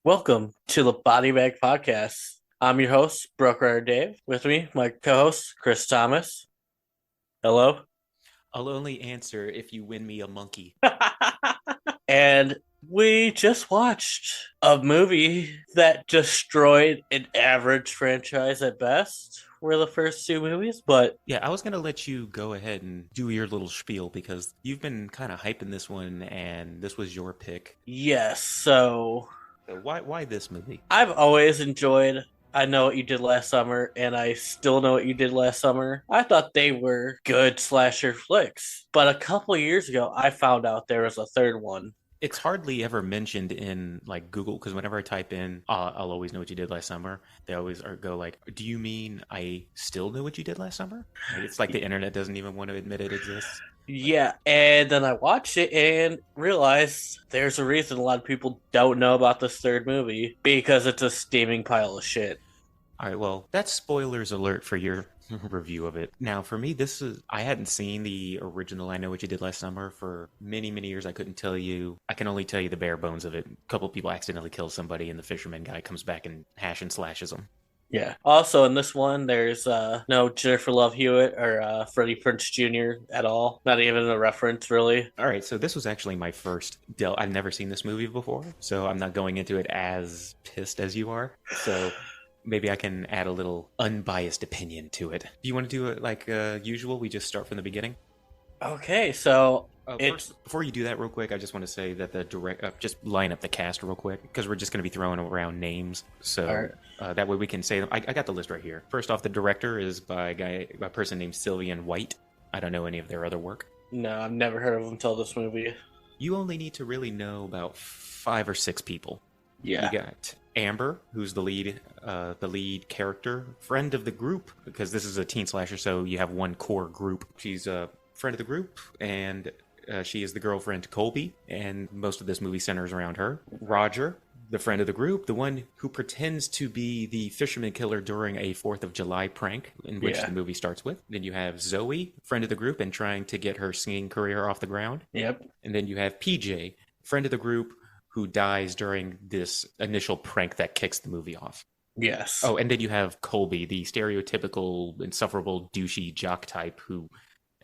Welcome to the Body Bag Podcast. I'm your host, Brooke Ryder Dave. With me, my co-host, Chris Thomas. Hello. I'll only answer if you win me a monkey. And we just watched a movie that destroyed an average franchise at best. Were the first two movies, but Yeah, I was gonna let you go ahead and do your little spiel because you've been kind of hyping this one, and this was your pick. yes. So So why this movie? I've always enjoyed I Know What You Did Last Summer, and I still know what you did last summer. I thought they were good slasher flicks. But a couple years ago, I found out there was a third one. It's hardly ever mentioned in like Google because whenever I type in, I'll always know what you did last summer. They always go like, "Do you mean I still know what you did last summer?" Like, it's like the internet doesn't even want to admit it exists. Yeah, and then I watched it and realized there's a reason a lot of people don't know about this third movie because it's a steaming pile of shit. All right, well, that's spoilers alert for your review of it. Now, for me, I hadn't seen the original I Know What You Did Last Summer for many, many years. I couldn't tell you. I can only tell you the bare bones of it. A couple people accidentally kill somebody, and the fisherman guy comes back and hash and slashes them. Yeah. Also, in this one, there's no Jennifer Love Hewitt or Freddie Prinze Jr. at all. Not even a reference, really. All right, so this was actually my first deal. I've never seen this movie before, so I'm not going into it as pissed as you are. So maybe I can add a little unbiased opinion to it. Do you want to do it like usual? We just start from the beginning. Okay, so it's First, before you do that, real quick, I just want to say that the direct, just line up the cast real quick because we're just going to be throwing around names, all so right. that way we can say them. I got the list right here. First off, the director is by a person named Sylvian White. I don't know any of their other work. No, I've never heard of him until this movie. You only need to really know about 5 or 6 people. You Yeah. got Amber, who's the lead character, friend of the group, because this is a teen slasher, so you have one core group. She's a friend of the group, and she is the girlfriend to Colby, and most of this movie centers around her. Roger, the friend of the group, the one who pretends to be the fisherman killer during a 4th of July prank, in which Yeah. the movie starts with. Then you have Zoe, friend of the group, and trying to get her singing career off the ground. Yep. And then you have PJ, friend of the group, who dies during this initial prank that kicks the movie off. Yes. Oh, and then you have Colby, the stereotypical, insufferable, douchey jock type who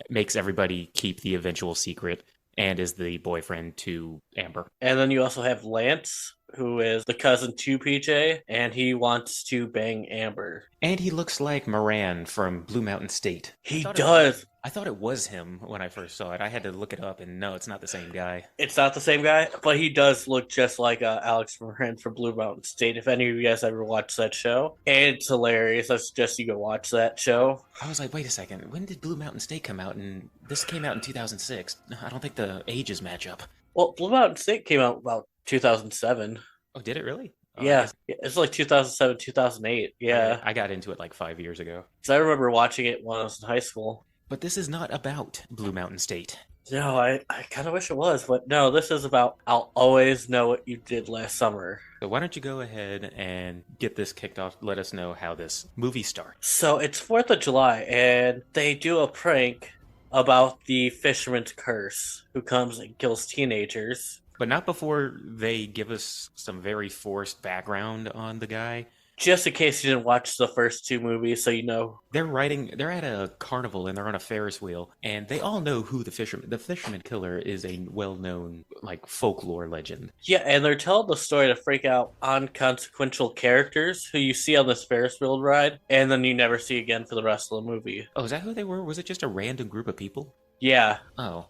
makes everybody keep the eventual secret and is the boyfriend to Amber. And then you also have Lance, who is the cousin to PJ, and he wants to bang Amber. And he looks like Moran from Blue Mountain State. He does. I thought it was him when I first saw it. I had to look it up, and no, it's not the same guy. It's not the same guy, but he does look just like Alex Moran from Blue Mountain State. If any of you guys ever watched that show, and it's hilarious. I suggest you go watch that show. I was like, wait a second, when did Blue Mountain State come out? And this came out in 2006. I don't think the ages match up. Well, Blue Mountain State came out about 2007. Oh, did it really? Oh, I Yeah, guess it's like 2007, 2008. Yeah, I got into it like 5 years ago. because I remember watching it when I was in high school. But this is not about Blue Mountain State. No, I kind of wish it was, but no, this is about I'll always know what you did last summer. So why don't you go ahead and get this kicked off? Let us know how this movie starts. So it's 4th of July, and they do a prank about the fisherman's curse who comes and kills teenagers. But not before they give us some very forced background on the guy. Just in case you didn't watch the first two movies, so you know. They're at a carnival and they're on a Ferris wheel, and they all know who the fisherman killer is, a well-known like folklore legend. Yeah, and they're telling the story to freak out unconsequential characters who you see on this Ferris wheel ride, and then you never see again for the rest of the movie. Oh, is that who they were? Was it just a random group of people? Yeah, Oh,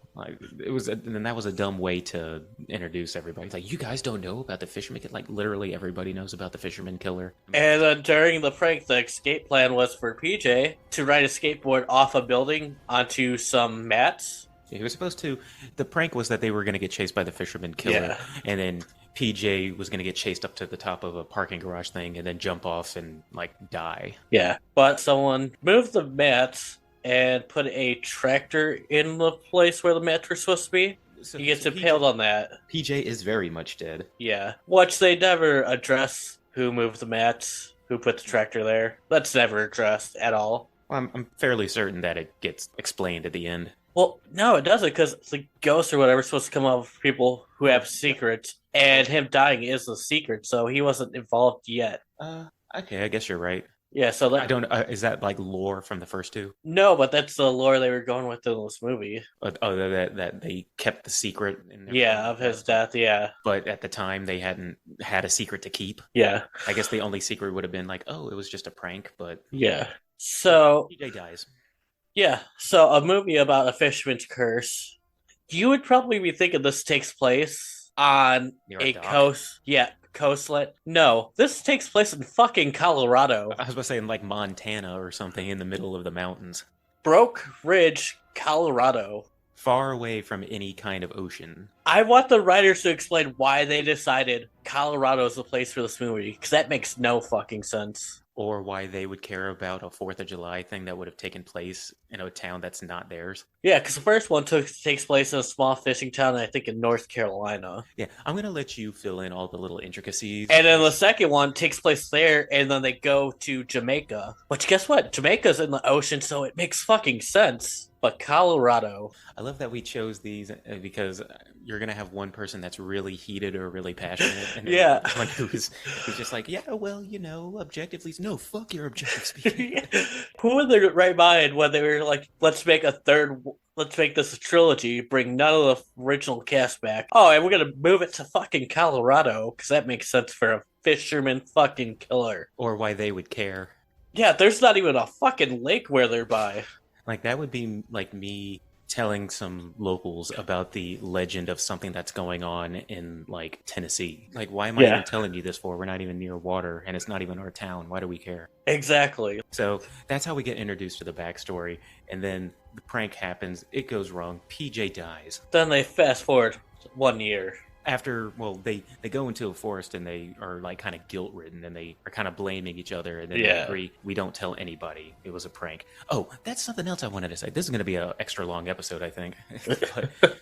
it was, and then that was a dumb way to introduce everybody. Like, you guys don't know about the fisherman killer? Like, literally everybody knows about the fisherman killer. and then during the prank, the escape plan was for PJ to ride a skateboard off a building onto some mats. He was supposed to. The prank was that they were going to get chased by the fisherman killer, Yeah. and then PJ was going to get chased up to the top of a parking garage thing, and then jump off and like die. Yeah, but someone moved the mats and put a tractor in the place where the mats were supposed to be. So, He gets so impaled on that. PJ is very much dead. Yeah, which they never address who moved the mats, who put the tractor there. That's never addressed at all. Well, I'm fairly certain that it gets explained at the end. Well, no, it doesn't because the ghost or whatever is supposed to come up with people who Oh, have secrets, and him dying is a secret, so he wasn't involved yet. uh, okay, I guess you're right. Yeah, so I that don't. Is that like lore from the first two? no, but that's the lore they were going with in this movie. Oh, that they kept the secret and everything Yeah, like of that. his death. Yeah, But at the time, they hadn't had a secret to keep. yeah, I guess the only secret would have been like, oh, it was just a prank. But yeah. so So PJ dies yeah, so a movie about a fisherman's curse. You would probably be thinking this takes place on near a a dock. coast. Yeah, coastline. No, this takes place in fucking Colorado. I was about to say in like Montana or something in the middle of the mountains, Broke Ridge, Colorado. far away from any kind of ocean. I want the writers to explain why they decided Colorado is the place for this movie, because that makes no fucking sense. Or why they would care about a Fourth of July thing that would have taken place in a town that's not theirs. Yeah, because the first one takes place in a small fishing town, I think, in North Carolina. Yeah, I'm gonna let you fill in all the little intricacies. And then the second one takes place there, and then they go to Jamaica. Which, guess what? Jamaica's in the ocean, so it makes fucking sense. But Colorado. I love that we chose these because you're gonna have one person that's really heated or really passionate, and then Yeah. one who's just like, yeah, well, objectively, no, fuck your objective speaking. Who in their right mind when they were like, let's make this a trilogy, bring none of the original cast back. Oh, and we're gonna move it to fucking Colorado, because that makes sense for a fisherman fucking killer. Or why they would care. Yeah, there's not even a fucking lake where they're by. Like that would be like me telling some locals about the legend of something that's going on in like Tennessee. Like, why am I even telling you this for? We're not even near water, and it's not even our town. Why do we care? Exactly. So that's how we get introduced to the backstory, and then the prank happens. It goes wrong. PJ dies. Then they fast forward 1 year. After, well, they go into a forest and they are like kind of guilt ridden and they are kind of blaming each other, and then they agree, we don't tell anybody, it was a prank. Oh, that's something else I wanted to say. This is going to be an extra long episode, I think. But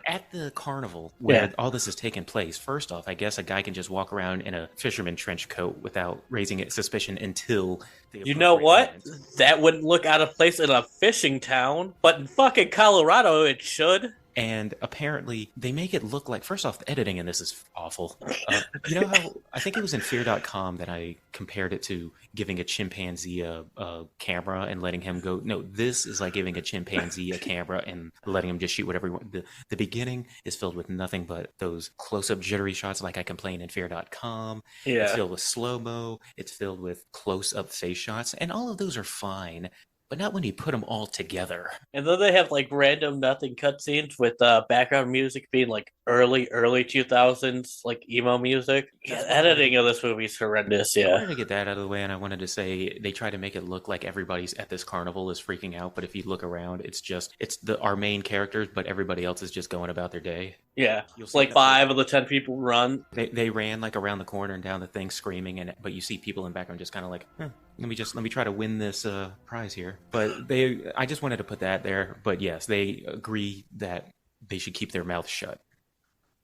at the carnival where all this is taking place, first off, I guess a guy can just walk around in a fisherman trench coat without raising suspicion until the You know what? moments. That wouldn't look out of place in a fishing town, but in fucking Colorado it should. And apparently, they make it look like, first off, the editing in this is awful. You know how, I think it was in Fear.com that I compared it to giving a chimpanzee a camera and letting him go. No, this is like giving a chimpanzee a camera and letting him just shoot whatever he wants. The beginning is filled with nothing but those close-up jittery shots like I complained in Fear.com. Yeah. It's filled with slow-mo. It's filled with close-up face shots. And all of those are fine, but not when you put them all together. And then they have like random nothing cutscenes with background music being like early 2000s like emo music. Yeah, editing of this movie is horrendous. I Yeah. wanted to get that out of the way, and I wanted to say they try to make it look like everybody's at this carnival is freaking out, but if you look around, it's our main characters, but everybody else is just going about their day. Yeah. You'll It's see like that- 5 of the 10 people run. They ran like around the corner and down the thing screaming, but you see people in the background just kind of like, let me try to win this prize here. But I just wanted to put that there. But yes, they agree that they should keep their mouth shut.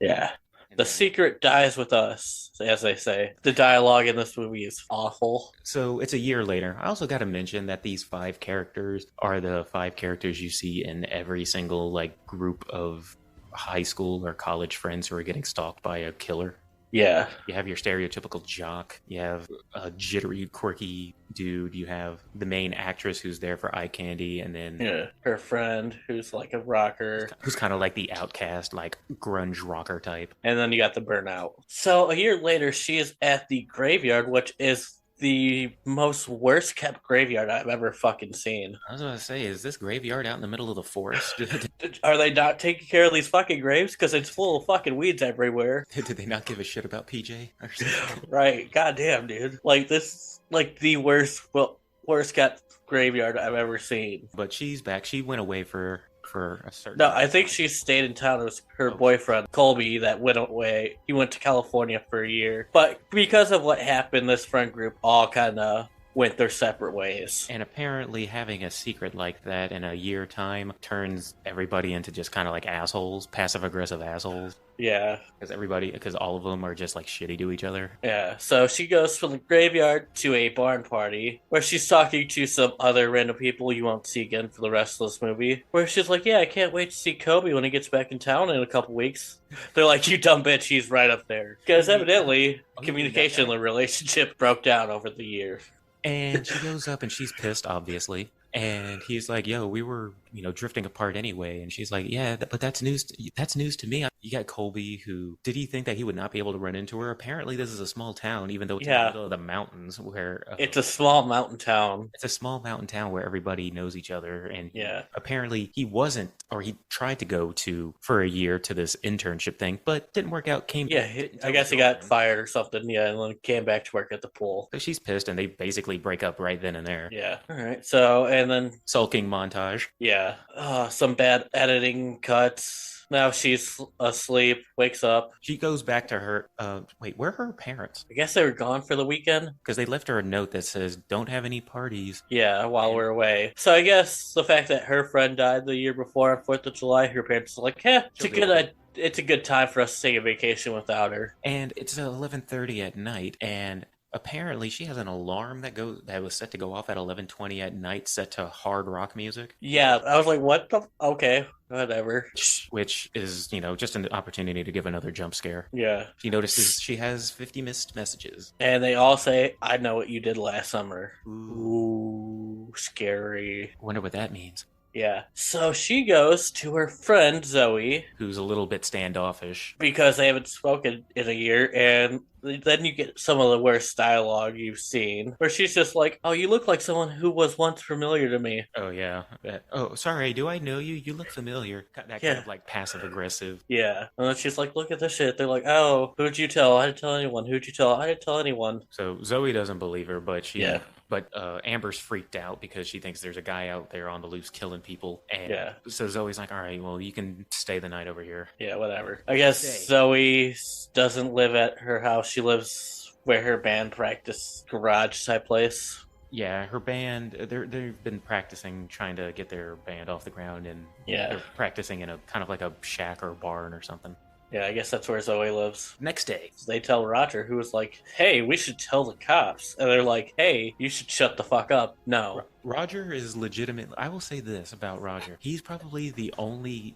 Yeah. And The then- secret dies with us, as they say. The dialogue in this movie is awful. So it's a year later. I also got to mention that these 5 characters are the 5 characters you see in every single like group of high school or college friends who are getting stalked by a killer. Yeah. You have your stereotypical jock. You have a jittery, quirky dude. You have the main actress who's there for eye candy, and then Yeah. Her friend who's like a rocker. who's kind of like the outcast, like grunge rocker type. And then you got the burnout. So a year later, she is at the graveyard, which is the most worst kept graveyard I've ever fucking seen. I was gonna say, is this graveyard out in the middle of the forest? Are they not taking care of these fucking graves? Because it's full of fucking weeds everywhere. Did they not give a shit about PJ? Or something? Right. Goddamn, dude. Like, this, like, the worst kept graveyard I've ever seen. But she's back. She went away for a certain. No, I think she stayed in town. It was her boyfriend, Colby, that went away. He went to California for a year. But because of what happened, this friend group all kind of went their separate ways. And apparently, having a secret like that in a year time turns everybody into just kind of like assholes, passive aggressive assholes. Yeah. Because all of them are just like shitty to each other. Yeah, so she goes from the graveyard to a barn party where she's talking to some other random people you won't see again for the rest of this movie. Where she's like, "Yeah, I can't wait to see Kobe when he gets back in town in a couple weeks." They're like, "You dumb bitch, he's right up there." Because evidently, Oh, you mean that communication in guy? the relationship broke down over the year. And she goes up and she's pissed, obviously. And he's like, "Yo, we were, drifting apart anyway." And she's like, "Yeah, but that's news. That's news to me." You got Colby, who did he think that he would not be able to run into her? Apparently, this is a small town, even though it's in the Yeah, middle of the mountains, where it's a small mountain town. it's a small mountain town where everybody knows each other. And Yeah. apparently, he wasn't, or he tried to go to for a year to this internship thing, but didn't work out. Came Yeah, back, didn't I tell his guess he got girlfriend. fired or something. Yeah, and then came back to work at the pool. So she's pissed, and they basically break up right then and there. Yeah. All right. So, and then Sulking montage. yeah, some bad editing cuts. Now she's asleep, wakes up. She goes back to her. Wait, where are her parents? I guess they were gone for the weekend. Because they left her a note that says, "Don't have any parties." Yeah, while And we're away. So I guess the fact that her friend died the year before on 4th of July, her parents are like, it's a she'll deal with good it. it's a good time for us to take a vacation without her. And it's 11:30 at night, and apparently she has an alarm that was set to go off at 11:20 at night, set to hard rock music. Yeah, I was like, what the? Okay, whatever. Which is, just an opportunity to give another jump scare. Yeah. She notices she has 50 missed messages. And they all say, I know what you did last summer. Ooh. Ooh, scary. Wonder what that means. Yeah. So she goes to her friend Zoe Who's a little bit standoffish. because they haven't spoken in a year, and then you get some of the worst dialogue you've seen, where she's just like, "Oh, you look like someone who was once familiar to me." Oh, yeah. Oh, sorry, do I know you? You look familiar. That kind Yeah. of like passive aggressive. Yeah. And then she's like, "Look at this shit." They're like, "Oh, who'd you tell? I didn't tell anyone. Who'd you tell? I didn't tell anyone." So Zoe doesn't believe her, but Yeah. Amber's freaked out because she thinks there's a guy out there on the loose killing people. And Yeah. so Zoe's like, "All right, well, you can stay the night over here." Yeah, whatever. I guess Stay. Zoe doesn't live at her house. She lives where her band practice garage type place. Yeah, her band, they've been practicing, trying to get their band off the ground, and Yeah. they're practicing in a kind of like a shack or barn or something. Yeah, I guess that's where Zoe lives. Next day. So they tell Roger, who was like, "Hey, we should tell the cops." And they're like, "Hey, you should shut the fuck up." No. Roger is legitimate. I will say this about Roger. He's probably the only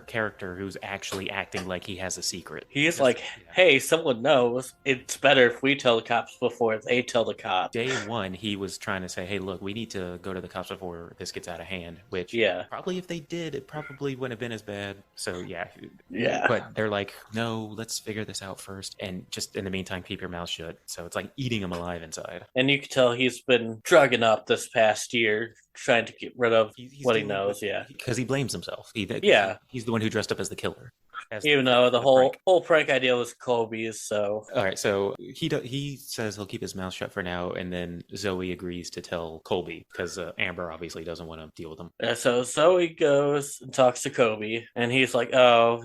character who's actually acting like he has a secret. He's like, "Hey, someone knows. It's better if we tell the cops before they tell the cops." Day one, he was trying to say, "Hey, look, we need to go to the cops before this gets out of hand." Which, Yeah. probably if they did, it probably wouldn't have been as bad. So yeah, Yeah. But they're like, "No, let's figure this out first, and just in the meantime, keep your mouth shut." So it's like eating him alive inside. And you can tell he's been drugging up this past year, trying to get rid of He's what he dealing knows. with- Yeah. because he blames himself. Yeah. He's the one who dressed up as the killer. Even though the prank. whole prank idea was Kobe's, so All right, so he says he'll keep his mouth shut for now, and then Zoe agrees to tell Colby because Amber obviously doesn't want to deal with him. so Zoe goes and talks to Kobe, and he's like, "Oh,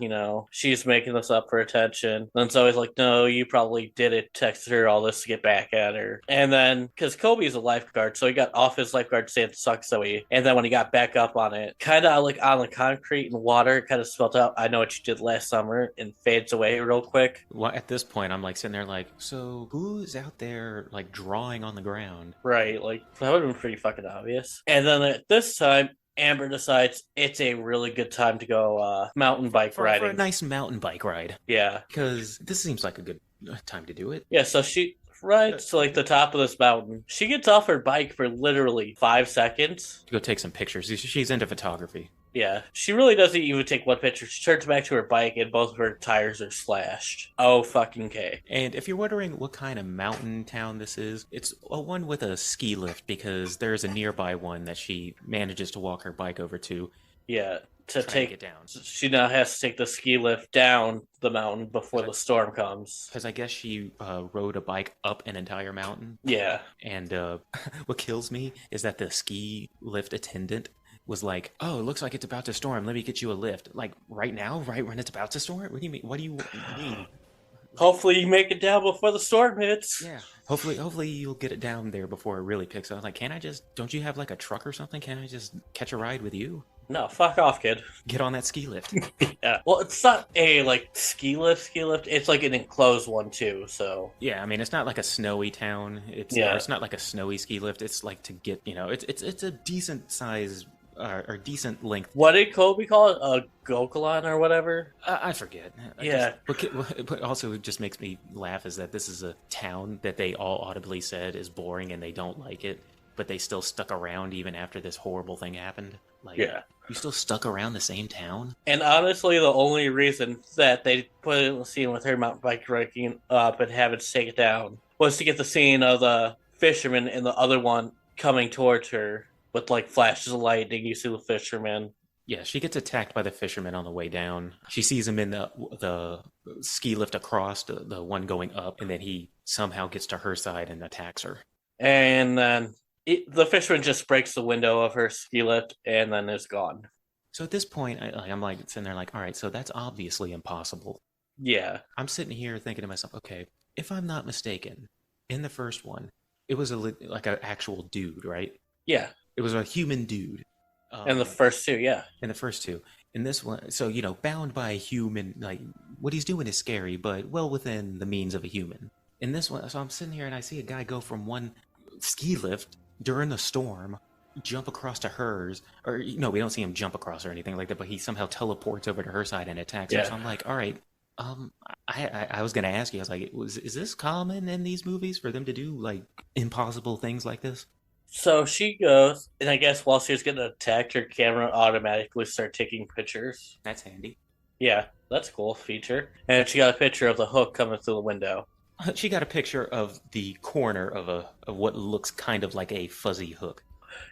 she's making this up for attention." Then Zoe's like, "No, you probably did it. Texted her all this to get back at her." And then because Kobe's a lifeguard, so he got off his lifeguard stand to suck Zoe, and then when he got back up on it, kind of like on the concrete and water, kind of spelled out, "I know what you did last summer," and fades away real quick. Well, at this point, I'm like sitting there like, so who's out there like drawing on the ground? Right, like that would have been pretty fucking obvious. And then at this time, Amber decides it's a really good time to go mountain bike For riding. a nice mountain bike ride, Yeah. because this seems like a good time to do it. Yeah, so she rides to like the top of this mountain. She gets off her bike for literally 5 seconds. To go take some pictures. She's into photography. Yeah, she really doesn't even take one picture. She turns back to her bike and both of her tires are slashed. Oh, fucking K. And if you're wondering what kind of mountain town this is, it's a one with a ski lift because there's a nearby one that she manages to walk her bike over to. Yeah, to try take get down. She now has to take the ski lift down the mountain before the storm comes. Because I guess she rode a bike up an entire mountain. Yeah. And what kills me is that the ski lift attendant was like, "Oh, it looks like it's about to storm. Let me get you a lift." Like, right now? Right when it's about to storm? What do you mean? What do you mean? Hopefully you make it down before the storm hits. Yeah. Hopefully you'll get it down there before it really picks up. Like, don't you have like a truck or something? Can I just catch a ride with you? No, fuck off, kid. Get on that ski lift. Yeah. Well, it's not a like ski lift. It's like an enclosed one too. So Yeah, I mean, it's not like a snowy town. yeah. It's not like a snowy ski lift. It's like to get, it's a decent size or decent length. What did Kobe call it? A Gokalon or whatever? I forget. Yeah. But also it just makes me laugh is that this is a town that they all audibly said is boring and they don't like it, but they still stuck around even after this horrible thing happened. Like, Yeah. you still stuck around the same town? And honestly, the only reason that they put in the scene with her mountain bike breaking up and having to take it down was to get the scene of the fisherman and the other one coming towards her with like flashes of lightning. You see the fisherman. Yeah, she gets attacked by the fisherman on the way down. She sees him in the ski lift across, the one going up, and then he somehow gets to her side and attacks her. And then the fisherman just breaks the window of her ski lift and then is gone. So at this point, I'm like sitting there like, all right, so that's obviously impossible. Yeah. I'm sitting here thinking to myself, okay, if I'm not mistaken, in the first one, it was like an actual dude, right? Yeah. It was a human dude. And the first two, yeah. In the first two. In this one, so, bound by a human, like, what he's doing is scary, but well within the means of a human. In this one, so I'm sitting here and I see a guy go from one ski lift during the storm, jump across to hers, or, no, we don't see him jump across or anything like that, but he somehow teleports over to her side and attacks her. So I'm like, all right, I was going to ask you, I was like, is this common in these movies for them to do, like, impossible things like this? So she goes, and I guess while she was getting attacked, her camera automatically started taking pictures. That's handy. Yeah, that's a cool feature. And she got a picture of the hook coming through the window. She got a picture of the corner of what looks kind of like a fuzzy hook.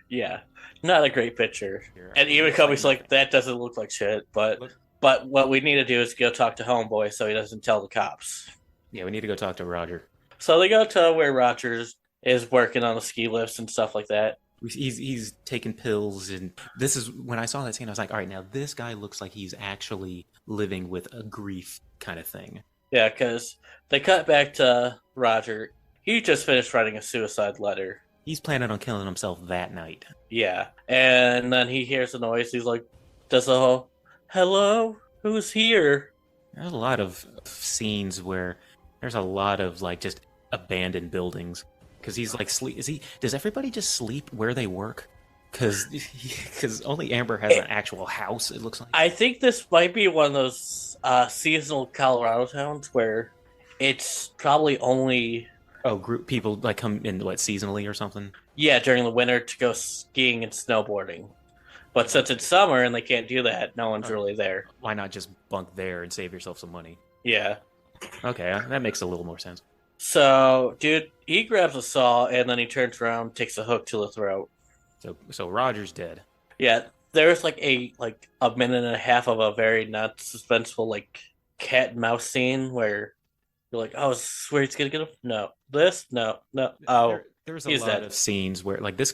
Yeah, not a great picture. And even Kobe's like, that doesn't look like shit. But what we need to do is go talk to Homeboy so he doesn't tell the cops. Yeah, we need to go talk to Roger. So they go to where Rogers is working on the ski lifts and stuff like that. He's taking pills, and this is when I saw that scene. I was like, all right, now this guy looks like he's actually living with a grief kind of thing. Yeah, because they cut back to Roger. He just finished writing a suicide letter. He's planning on killing himself that night. Yeah, and then he hears a noise. He's like, "Does the whole hello? Who's here?" There's a lot of scenes where there's a lot of like just abandoned buildings. Because he's like, does everybody just sleep where they work? Because only Amber has an actual house, it looks like. I think this might be one of those seasonal Colorado towns where it's probably only Group people like come in, what, seasonally or something? yeah, during the winter to go skiing and snowboarding. But since it's summer and they can't do that, no one's really there. Why not just bunk there and save yourself some money? Yeah. Okay, that makes a little more sense. So, dude, he grabs a saw and then he turns around, takes a hook to the throat. So Roger's dead. Yeah, there's like a minute and a half of a very not suspenseful like cat and mouse scene where you're like, oh, is this where he's gonna get him? No, no. Oh, There's a he's lot dead. of scenes where like this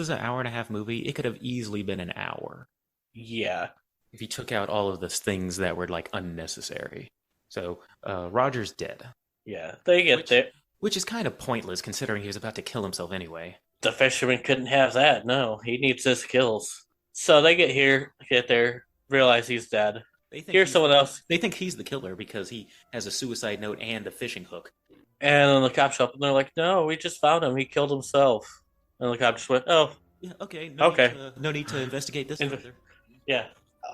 is an hour and a half movie. It could have easily been an hour Yeah, if you took out all of the things that were like unnecessary. So Roger's dead. yeah. They get there. Which is kind of pointless considering he was about to kill himself anyway. The fisherman couldn't have that. No, he needs his kills. So they get there, realize he's dead. Here's someone else. They think he's the killer because he has a suicide note and a fishing hook. And then the cops show up and they're like, no, we just found him. He killed himself. And the cop just went, oh. Yeah, okay. Okay. No need to investigate this further. Yeah.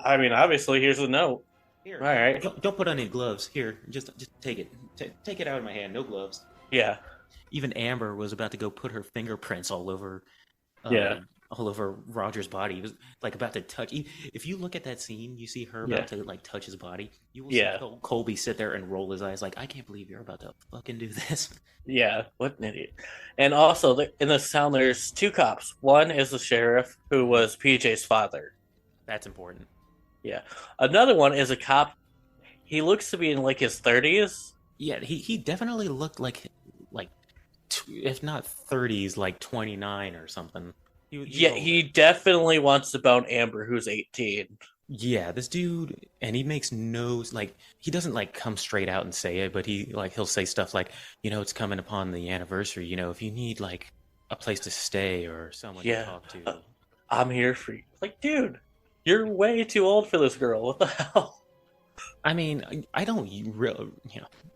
I mean, obviously, here's the note. Here. All right. Don't put on any gloves. Here, just take it. Take it out of my hand. No gloves. Yeah. Even Amber was about to go put her fingerprints all over. All over Roger's body. He was like about to touch. If you look at that scene, you see her about to like touch his body. You will see Colby sit there and roll his eyes like, I can't believe you're about to fucking do this. Yeah, what an idiot. And also, in this town, there's two cops. One is the sheriff, who was PJ's father. That's important. Yeah. Another one is a cop. He looks to be in like his 30s. Yeah, he definitely looked like if not 30s, like 29 or something. He definitely wants to bone Amber, who's 18. Yeah, this dude, and he makes no like he doesn't like come straight out and say it, but he'll say stuff like, it's coming upon the anniversary. If you need like a place to stay or someone to Yeah, talk uh, to. I'm here for you. Like, dude, you're way too old for this girl. What the hell? I mean, I don't really,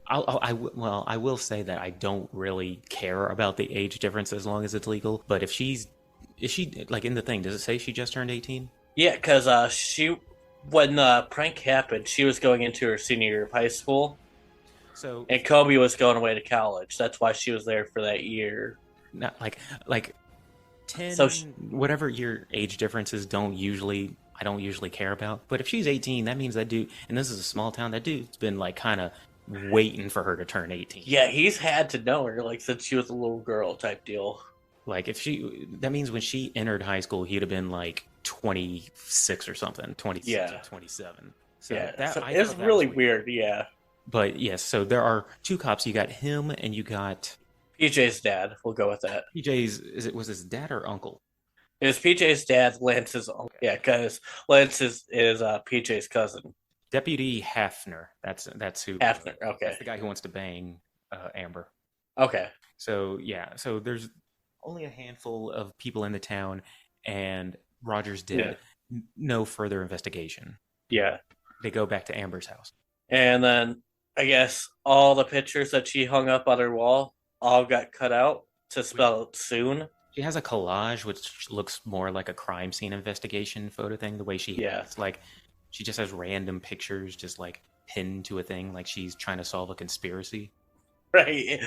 well, I will say that I don't really care about the age difference as long as it's legal. But if is she like in the thing? Does it say she just turned 18? Yeah, because when the prank happened, she was going into her senior year of high school, So and Kobe was going away to college. That's why she was there for that year. not like So 10 whatever your age differences I don't usually care about. But if she's 18, that means that dude, and this is a small town, that dude's been like kind of waiting for her to turn 18. yeah, he's had to know her like since she was a little girl type deal. Like if that means when she entered high school, he'd have been like 26 or something, 26 or Yeah, 27. So yeah. that So I it's thought that was really weird. weird. Yeah, But yes, so there are two cops. You got him and you got PJ's dad. We'll go with that. PJ's. Was his dad or uncle? It was PJ's dad, Lance's uncle. Okay. Yeah, because Lance is PJ's cousin. Deputy Hafner. That's who. Hafner. That's Okay. the guy who wants to bang Amber. Okay. So yeah, so there's only a handful of people in the town, and Roger's Yeah. dead. No further investigation. Yeah. They go back to Amber's house. And then I guess all the pictures that she hung up on her wall all got cut out to spell it soon. She has a collage which looks more like a crime scene investigation photo thing. The way Yeah. it's like she just has random pictures just like pinned to a thing, like she's trying to solve a conspiracy. Right.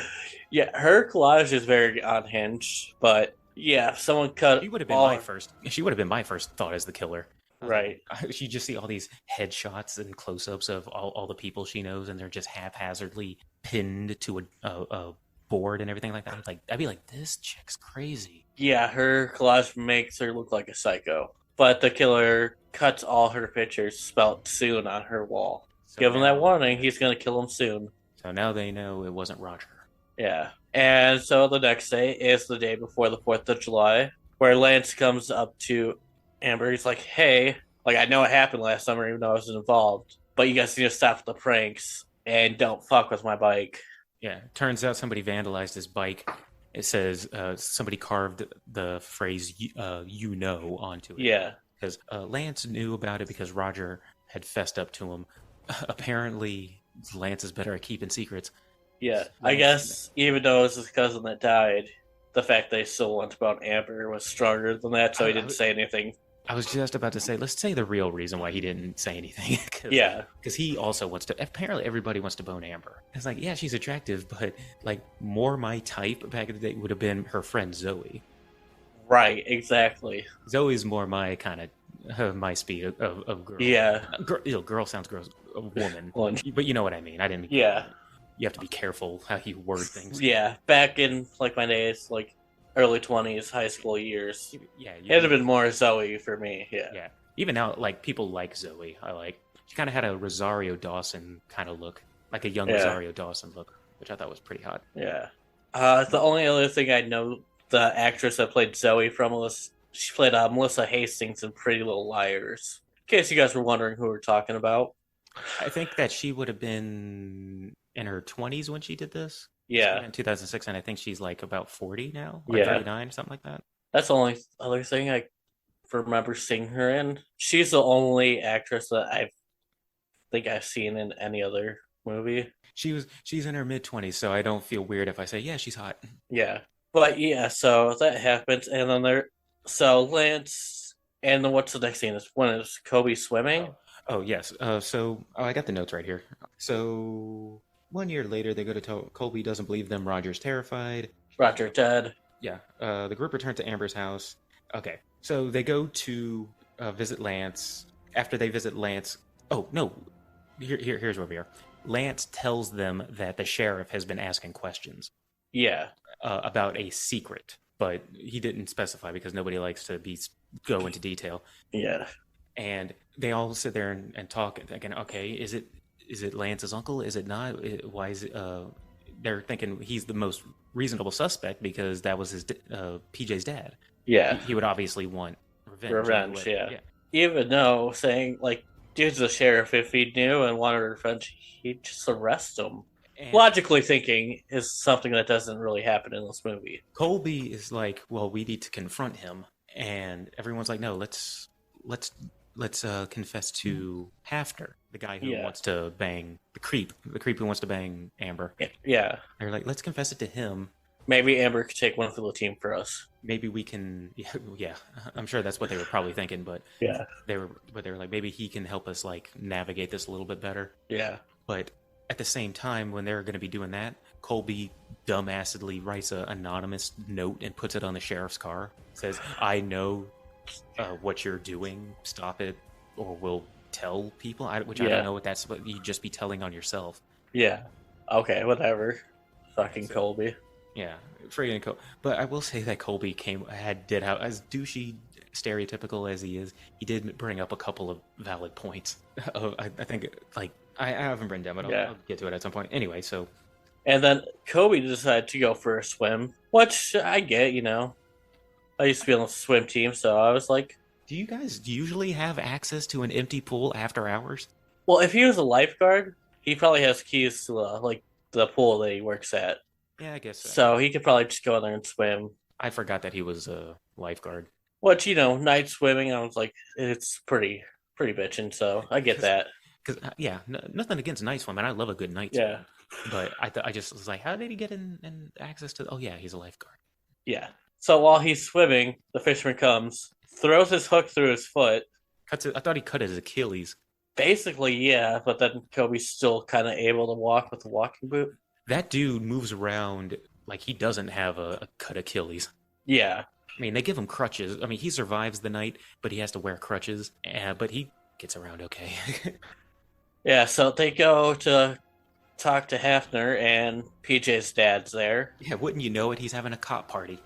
Yeah. Her collage is very unhinged, but yeah, someone cut She would have been my all. first. She would have been my first thought as the killer. I was Right. like, you just see all these headshots and close-ups of all the people she knows, and they're just haphazardly pinned to a board and everything like that. I'd be like, this chick's crazy. Yeah, her collage makes her look like a psycho. But the killer cuts all her pictures spelled soon on her wall. So Give him that now, warning, he's going to kill him soon. so now they know it wasn't Roger. Yeah. And so the next day is the day before the 4th of July, where Lance comes up to Amber. He's like, hey, like, I know it happened last summer, even though I wasn't involved, but you guys need to stop the pranks and don't fuck with my bike. Yeah, turns out somebody vandalized his bike. It says somebody carved the phrase onto it Yeah. because Lance knew about it because Roger had fessed up to him. Apparently, Lance is better at keeping secrets. Yeah. I Lance, guess even though it was his cousin that died, the fact they still went about Amber was stronger than that, so he didn't say anything. I was just about to say, let's say the real reason why he didn't say anything. Yeah. Because he also wants to. Apparently, everybody wants to bone Amber. It's like, yeah, she's attractive, but like more my type back in the day would have been her friend Zoe. Right, exactly. Zoe's more my kind of my speed of girl. Yeah. Girl sounds gross. A woman, Well, but you know what I mean. I didn't. yeah. You have to be careful how you word things. Yeah. Back in like my days, like early 20s, high school years, Yeah, it'd have been more Zoe for me. Yeah. yeah. Even now, like people like Zoe. I like. She kind of had a Rosario Dawson kind of look, like a young Yeah. Rosario Dawson look, which I thought was pretty hot. Yeah. The only other thing I know the actress that played Zoe from was she played Melissa Hastings in Pretty Little Liars. In case you guys were wondering who we're talking about. I think that she would have been in her 20s when she did this. Yeah. In 2006, and I think she's like about 40 now, or Yeah. 39, something like that. That's the only other thing I remember seeing her in. She's the only actress that I think I've seen in any other movie. She's in her mid 20s, so I don't feel weird if I say, yeah, she's hot. Yeah. But yeah, so that happens, and then so Lance, and then what's the next scene? When is Kobe swimming? Oh yes. I got the notes right here. So 1 year later, they go to Colby doesn't believe them. Roger's terrified. Roger dead. Yeah. The group returned to Amber's house. Okay. So they go to visit Lance. After they visit Lance, oh no, here's where we are. Lance tells them that the sheriff has been asking questions Yeah. about a secret, but he didn't specify because nobody likes to go into detail. Yeah. And they all sit there and talk and thinking, okay, is it Lance's uncle? Is it not? Why is it? They're thinking he's the most reasonable suspect because that was his PJ's dad. Yeah. He would obviously want revenge. Revenge, yeah. even though saying like, dude's the sheriff. If he knew and wanted revenge, he'd just arrest him. And Logically thinking is something that doesn't really happen in this movie. Colby is like, well, we need to confront him, and everyone's like, no, let's confess to Hafner, the guy who Yeah, wants to bang the creep who wants to bang Amber. yeah. They're like, let's confess it to him. Maybe Amber could take one for the team for us. Maybe we can, yeah, yeah. I'm sure that's what they were probably thinking, Yeah, they were like, maybe he can help us like navigate this a little bit better. yeah, But at the same time, when they're going to be doing that, Colby dumbassedly writes an anonymous note and puts it on the sheriff's car. Says, "I know what you're doing. Stop it, or we'll tell people." Which I don't yeah, know what that's. But you'd just be telling on yourself. yeah. Okay, whatever. Fucking So Colby. yeah, friggin' But I will say that Colby did how as douchey, stereotypical as he is, he did bring up a couple of valid points. I think like I haven't written down, but Yeah. I'll get to it at some point. Anyway, so And then Kobe decided to go for a swim, which I get, you know. I used to be on the swim team, so I was like, do you guys usually have access to an empty pool after hours? well, if he was a lifeguard, he probably has keys to like the pool that he works at, Yeah, I guess. so he could probably just go in there and swim. I forgot that he was a lifeguard. Which you know, night swimming, I was like, it's pretty bitchin', so I get Because, that. yeah, nothing against night swimming. I love a good night Yeah, swim. But I just was like, how did he get in access to? Oh yeah, he's a lifeguard. yeah. So while he's swimming, the fisherman comes, throws his hook through his foot. Cuts it. I thought he cut his Achilles. Basically, yeah, but then Kobe's still kind of able to walk with the walking boot. That dude moves around like he doesn't have a cut Achilles. Yeah, I mean, they give him crutches. I mean, he survives the night, but he has to wear crutches. But he gets around okay. yeah. So they go to talk to Hafner, and PJ's dad's there. Yeah, wouldn't you know it? He's having a cop party.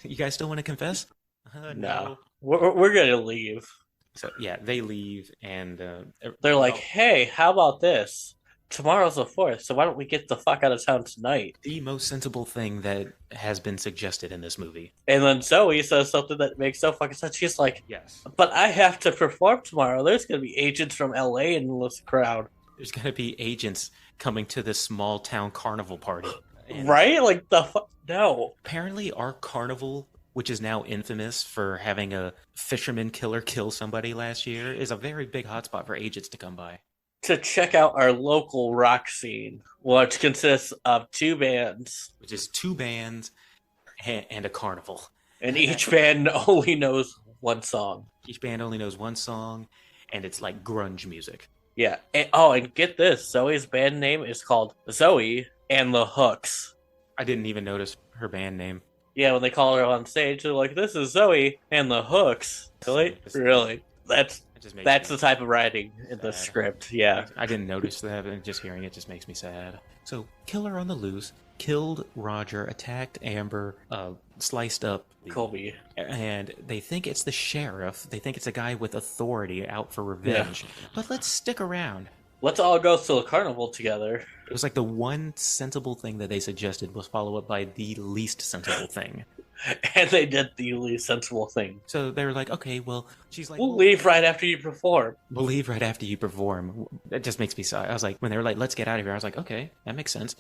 You guys still want to confess? No, No. we're gonna leave. So yeah, they leave, and They're like, well, hey, how about this? Tomorrow's the 4th, so why don't we get the fuck out of town tonight? the most sensible thing that has been suggested in this movie. And then Zoe says something that makes no fucking sense. She's like, Yes. but I have to perform tomorrow. There's gonna be agents from LA in this crowd. There's going to be agents coming to this small town carnival party. And Right? Like the fuck? No. apparently, our carnival, which is now infamous for having a fisherman killer kill somebody last year, is a very big hotspot for agents to come by. To check out our local rock scene, which consists of two bands, Which is two bands and a carnival. and each band only knows one song. Each band only knows one song, and it's like grunge music. Yeah. And get this, Zoe's band name is called Zoe and the Hooks. I didn't even notice her band name. Yeah, when they call her on stage, they're like, "This is Zoe and the Hooks." Really, really. That's It just makes that's me the type of writing in the sad. script. Yeah. I didn't notice that, and just hearing it just makes me sad. So, killer on the loose, killed Roger, attacked Amber, sliced up Colby. and they think it's the sheriff. They think it's a guy with authority out for revenge. But let's stick around. Let's all go to the carnival together. It was like the one sensible thing that they suggested was followed up by the least sensible thing. And they did the least sensible thing. So they were like, okay, well, she's like, We'll well, leave right after you perform. we'll leave right after you perform. That just makes me sad. I was like, when they were like, let's get out of here, I was like, okay, that makes sense.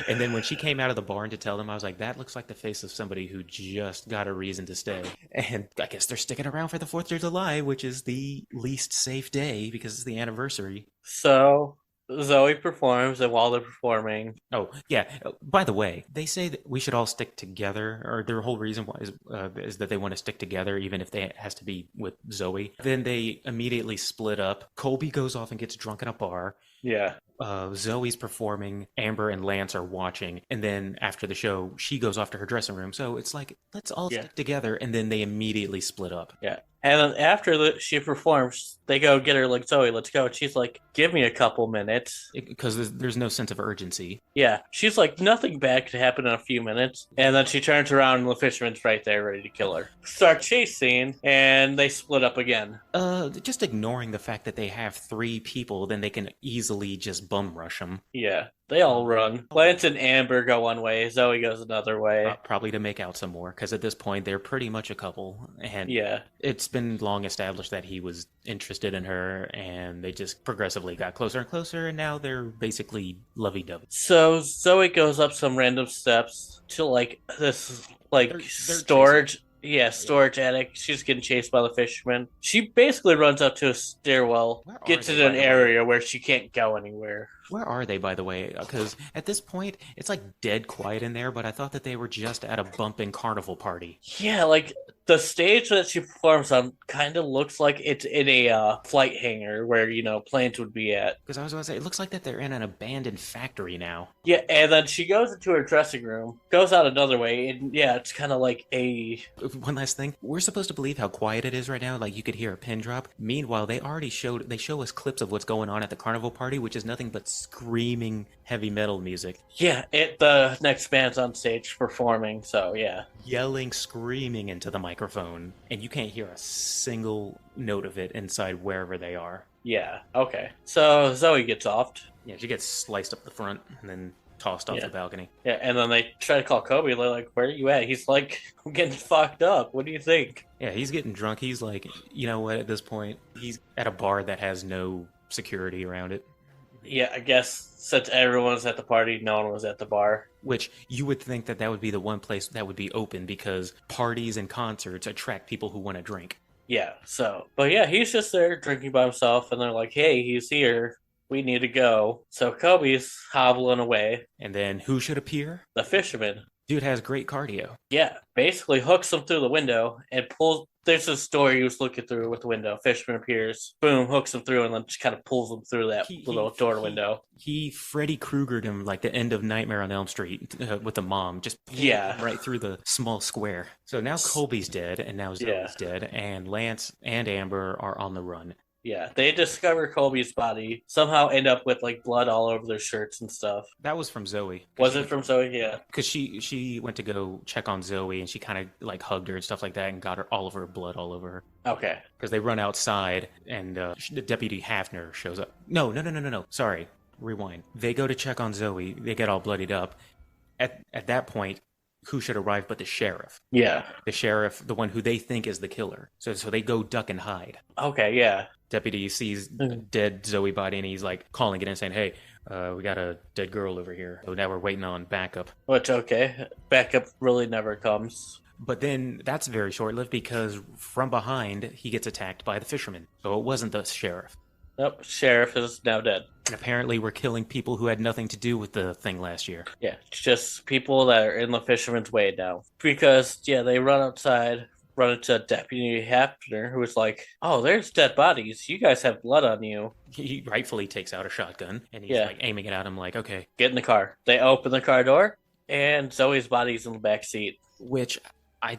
And then when she came out of the barn to tell them, I was like, that looks like the face of somebody who just got a reason to stay. And I guess they're sticking around for the 4th of July, which is the least safe day because it's the anniversary. So Zoe performs, and while they're performing, Oh, yeah. By the way, they say that we should all stick together, or their whole reason why is that they want to stick together, even if it has to be with Zoe. Then they immediately split up. Colby goes off and gets drunk in a bar. yeah, Zoe's performing, Amber and Lance are watching, and then after the show, she goes off to her dressing room. So it's like, let's all Yeah. stick together, and then they immediately split up. yeah. And then after she performs, they go get her like, Zoe, let's go. And she's like, give me a couple minutes. Because there's no sense of urgency. Yeah, she's like, nothing bad could happen in a few minutes. And then she turns around and the fisherman's right there ready to kill her. Start chase scene, and they split up again. Just ignoring the fact that they have 3 people, then they can easily easily just bum rush them. Yeah, they all run. Lance and Amber go one way. Zoe goes another way. Probably to make out some more, because at this point they're pretty much a couple, and Yeah. it's been long established that he was interested in her, and they just progressively got closer and closer, and now they're basically lovey-dovey. So Zoe goes up some random steps to like this like They're storage. chasing. Yeah, Yeah. storage attic. She's getting chased by the fisherman. She basically runs up to a stairwell, Where are gets they, in by an the way? area where she can't go anywhere. Where are they, by the way? Because at this point, it's like dead quiet in there, but I thought that they were just at a bumping carnival party. Yeah, like the stage that she performs on kind of looks like it's in a flight hangar where, planes would be at. Because I was going to say, it looks like that they're in an abandoned factory now. Yeah, and then she goes into her dressing room, goes out another way, and yeah, it's kind of like a. One last thing, we're supposed to believe how quiet it is right now, like you could hear a pin drop. Meanwhile, they show us clips of what's going on at the carnival party, which is nothing but screaming heavy metal music. Yeah, the next band's on stage performing, so yeah. Yelling, screaming into the microphone, and you can't hear a single note of it inside wherever they are. Yeah, okay. So Zoe gets offed. Yeah, she gets sliced up the front and then tossed off Yeah. the balcony. Yeah, and then they try to call Kobe. They're like, "Where are you at?" He's like, "I'm getting fucked up. What do you think?" Yeah, he's getting drunk. He's like, you know what, at this point, he's at a bar that has no security around it. Yeah, I guess since everyone was at the party, no one was at the bar. Which you would think that would be the one place that would be open because parties and concerts attract people who want to drink. Yeah, but yeah, he's just there drinking by himself, and they're like, "Hey, he's here. We need to go." So Kobe's hobbling away. And then who should appear? The fisherman. Dude has great cardio. Yeah, basically hooks him through the window and pulls. There's a door he was looking through with the window. Fisherman appears, boom, hooks him through, and then just kind of pulls him through that little door window. He Freddy Kruegered him like the end of Nightmare on Elm Street with the mom, just right through the small square. So now Colby's dead, and now Zoe's dead, and Lance and Amber are on the run. Yeah, they discover Colby's body, somehow end up with like blood all over their shirts and stuff. That was from Zoe. Was it from Zoe? Yeah. Because she went to go check on Zoe and she kind of like hugged her and stuff like that and got her all of her blood all over her. Okay. Because they run outside and Deputy Hafner shows up. No. Sorry. Rewind. They go to check on Zoe. They get all bloodied up. At that point, who should arrive but the sheriff? Yeah. The sheriff, the one who they think is the killer. So they go duck and hide. Okay, yeah. Deputy sees dead Zoe body and he's like calling it in saying, "Hey, we got a dead girl over here. So now we're waiting on backup." Which, okay. Backup really never comes. But then that's very short-lived because from behind he gets attacked by the fisherman. So it wasn't the sheriff. Nope, sheriff is now dead. And apparently we're killing people who had nothing to do with the thing last year. Yeah, it's just people that are in the fisherman's way now. Because, they run outside, run into Deputy Hafner, who was like, "Oh, there's dead bodies. You guys have blood on you." He rightfully takes out a shotgun and he's like aiming it at him like, "Okay. Get in the car." They open the car door, and Zoe's body's in the back seat. Which all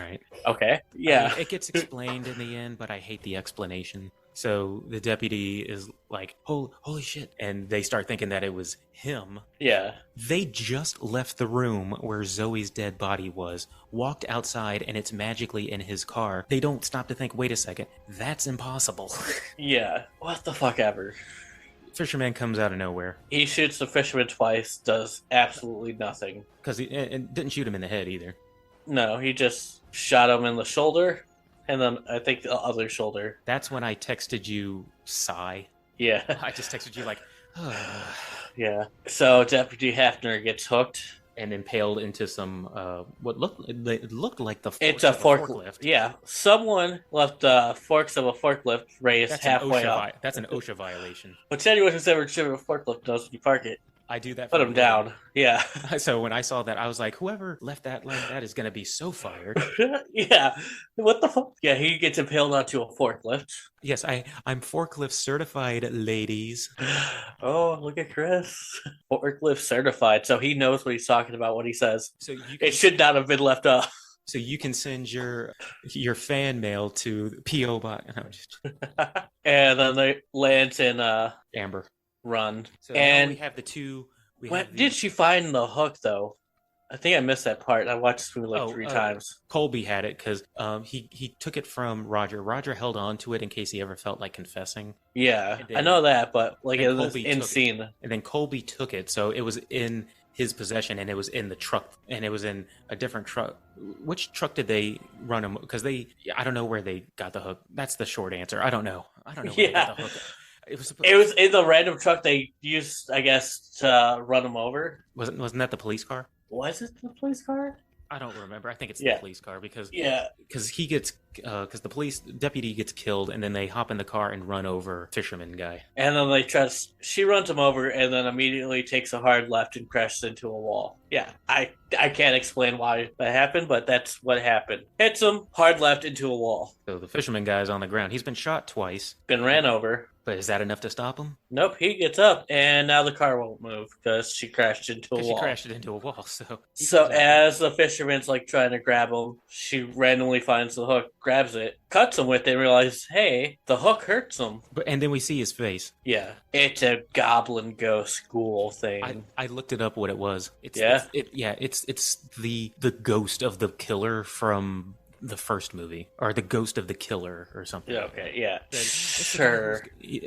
right. Okay. Yeah. I mean, it gets explained in the end, but I hate the explanation. So the deputy is like, holy shit. And they start thinking that it was him. Yeah. They just left the room where Zoe's dead body was, walked outside, and it's magically in his car. They don't stop to think, wait a second, that's impossible. Yeah. What the fuck ever. Fisherman comes out of nowhere. He shoots the fisherman twice, does absolutely nothing. Because he didn't shoot him in the head either. No, he just shot him in the shoulder, and then I think the other shoulder. That's when I texted you, sigh. Yeah. I just texted you like, yeah. So Deputy Hafner gets hooked. And impaled into some, what looked like the forks of a forklift. Yeah. Someone left forks of a forklift raised halfway up. That's an OSHA violation. Which anyone who's ever driven a forklift knows when you park it. I do that. Put them down. Yeah. So when I saw that, I was like, whoever left that like that is going to be so fired. Yeah. What the fuck? Yeah, he gets impaled onto a forklift. Yes, I'm forklift certified, ladies. Oh, look at Chris. Forklift certified. So he knows what he's talking about when he says it should not have been left up. So you can send your fan mail to P.O. Box. No, and then Lance and Amber run. So and now we have the two. Did she find the hook though? I think I missed that part. I watched this movie like Oh, three times. Colby had it because he took it from Roger. Roger held on to it in case he ever felt like confessing, Yeah, and I know then that, but like in this Colby in took it, scene. and then Colby took it, so it was in his possession, and it was in the truck, and it was in a different truck. Which truck did they run him? Because I don't know where they got the hook. That's the short answer. I don't know. I don't know where they got Yeah, the hook. It was it was in the random truck they used, I guess, to run him over. wasn't that the police car? Was it the police car? I don't remember. I think it's the Yeah, police car yeah. because he gets because the police deputy gets killed, and then they hop in the car and run over fisherman guy. And then they try to, she runs him over and then immediately takes a hard left and crashes into a wall. Yeah, I can't explain why that happened, but that's what happened. Hits him, hard left into a wall. So the fisherman guy's on the ground. He's been shot twice, Been ran over. but is that enough to stop him? Nope, he gets up and now the car won't move because she crashed into a Because she wall. crashed it into a wall. So So as the fisherman's like trying to grab him, she randomly finds the hook, grabs it, cuts him with it, and realizes, hey, the hook hurts him. and then we see his face. Yeah, it's a goblin ghost ghoul thing. I looked it up what it was. Yeah? It's the ghost of the killer from the first movie, or the ghost of the killer, or something. Yeah, okay, yeah. It's the Sure.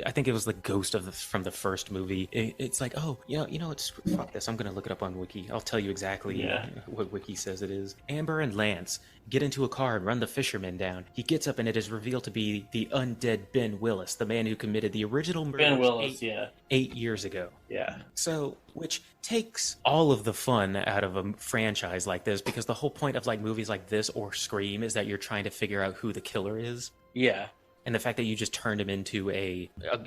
I think it was the ghost from the first movie. It's like, oh, it's fuck this. I'm gonna look it up on Wiki. I'll tell you exactly what Wiki says it is. Amber and Lance get into a car and run the fisherman down. He gets up and it is revealed to be the undead Ben Willis, the man who committed the original murder Ben Willis, 8 years ago. Yeah. So, which takes all of the fun out of a franchise like this, because the whole point of like movies like this or Scream is that you're trying to figure out who the killer is. Yeah. And the fact that you just turned him into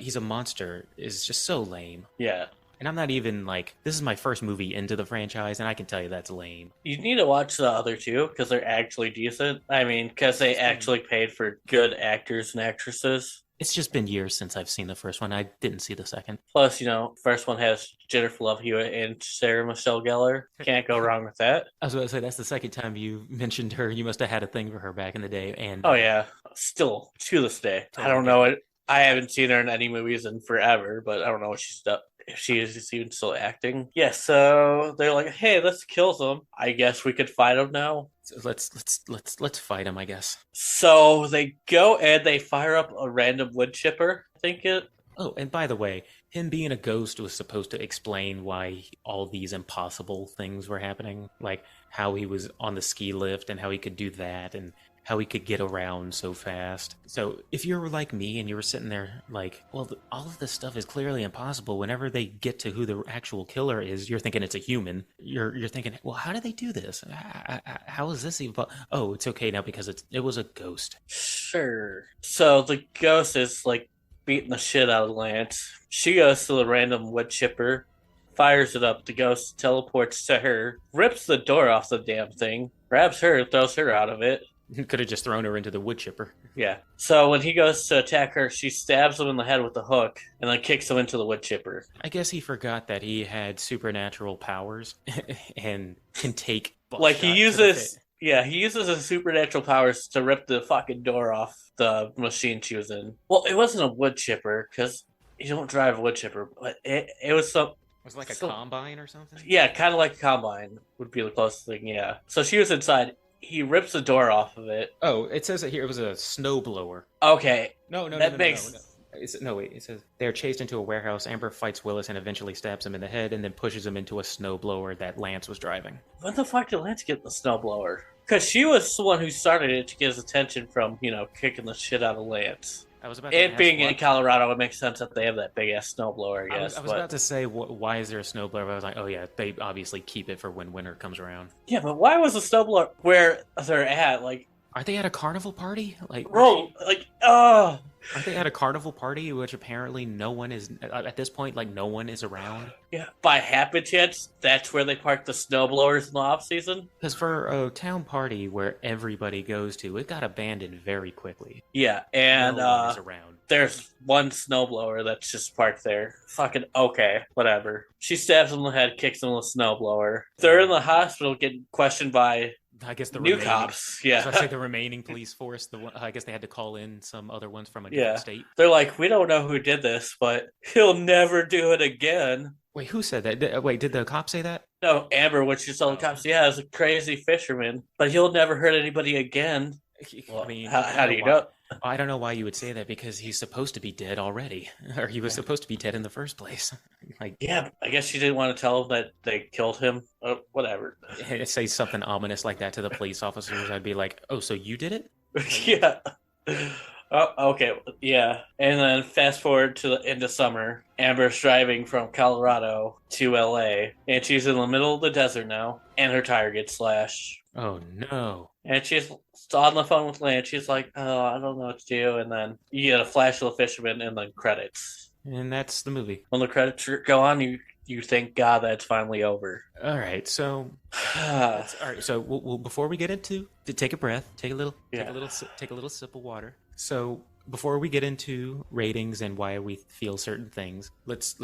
he's a monster is just so lame. Yeah. And I'm not even like, this is my first movie into the franchise, and I can tell you that's lame. You need to watch the other two because they're actually decent. I mean, because they actually paid for good actors and actresses. It's just been years since I've seen the first one. I didn't see the second. Plus, first one has Jennifer Love Hewitt and Sarah Michelle Gellar. Can't go wrong with that. I was about to say, that's the second time you mentioned her. You must have had a thing for her back in the day. And Oh yeah, still to this day. I don't know it. I haven't seen her in any movies in forever, but I don't know what she's done. If she is even still acting. Yeah, so they're like, hey, let's kill them. I guess we could fight them now. So let's fight him, I guess. So they go and they fire up a random wood chipper. I think it. Oh, and by the way, him being a ghost was supposed to explain why all these impossible things were happening, like how he was on the ski lift and how he could do that and how he could get around so fast. So if you're like me and you were sitting there like, well, all of this stuff is clearly impossible. Whenever they get to who the actual killer is, you're thinking it's a human. You're thinking, well, how did they do this? How is this even? Oh, it's okay now because it was a ghost. Sure. So the ghost is like beating the shit out of Lance. She goes to the random wood chipper, fires it up. The ghost teleports to her, rips the door off the damn thing, grabs her, throws her out of it. Could have just thrown her into the wood chipper. Yeah. So when he goes to attack her, she stabs him in the head with the hook and then kicks him into the wood chipper. I guess he forgot that he had supernatural powers and can take like he uses his supernatural powers to rip the fucking door off the machine she was in. Well, it wasn't a wood chipper because you don't drive a wood chipper, but it was some. Was it like a combine or something? Yeah, kind of like a combine would be the closest thing. Yeah. So she was inside. He rips the door off of it. Oh, it says it here. It was a snowblower. Okay. No. Wait. It says they're chased into a warehouse. Amber fights Willis and eventually stabs him in the head, and then pushes him into a snowblower that Lance was driving. When the fuck did Lance get the snowblower? Because she was the one who started it to get his attention from, kicking the shit out of Lance. I was about to it ask being what? in Colorado, it makes sense that they have that big ass snowblower. I guess. I was about to say, why is there a snowblower? But I was like, oh yeah, they obviously keep it for when winter comes around. Yeah, but why was the snowblower where they're at? Like, are they at a carnival party? Like, bro, aren't they at a carnival party, which apparently no one is at this point? Like, no one is around. Yeah, by happen chance, that's where they park the snowblowers in the off season. Because for a town party where everybody goes to, it got abandoned very quickly. Yeah, and no one is around. There's one snowblower that's just parked there. Fucking okay, whatever. She stabs him in the head, kicks him with a snowblower. They're in the hospital getting questioned by I guess the New remaining. cops. I was about to say Yeah. the remaining police force. I guess they had to call in some other ones from a different Yeah. state. They're like, we don't know who did this, but he'll never do it again. Wait, who said that? Wait, did the cop say that? No, Amber, when she told the Oh, cops, yeah, it's a crazy fisherman, but he'll never hurt anybody again. I Well, mean, I don't how do know you why. know? I don't know why you would say that because he's supposed to be dead already, or he was Yeah. supposed to be dead in the first place. Like, Yeah, I guess she didn't want to tell him that they killed him. Whatever. say something ominous like that to the police officers, I'd be like, "Oh, so you did it?" Like, Yeah. Oh, okay. Yeah. And then fast forward to the end of summer. Amber's driving from Colorado to LA, and she's in the middle of the desert now, and her tire gets slashed. oh no. And she's on the phone with Lance. She's like, "Oh, I don't know what to do." And then you get a flash of the fisherman, and then credits. And that's the movie. When the credits go on, you thank God that's finally over. All right, so that's all right. So before we get into, to take a breath, Yeah. take a little sip of water. So before we get into ratings and why we feel certain things, let's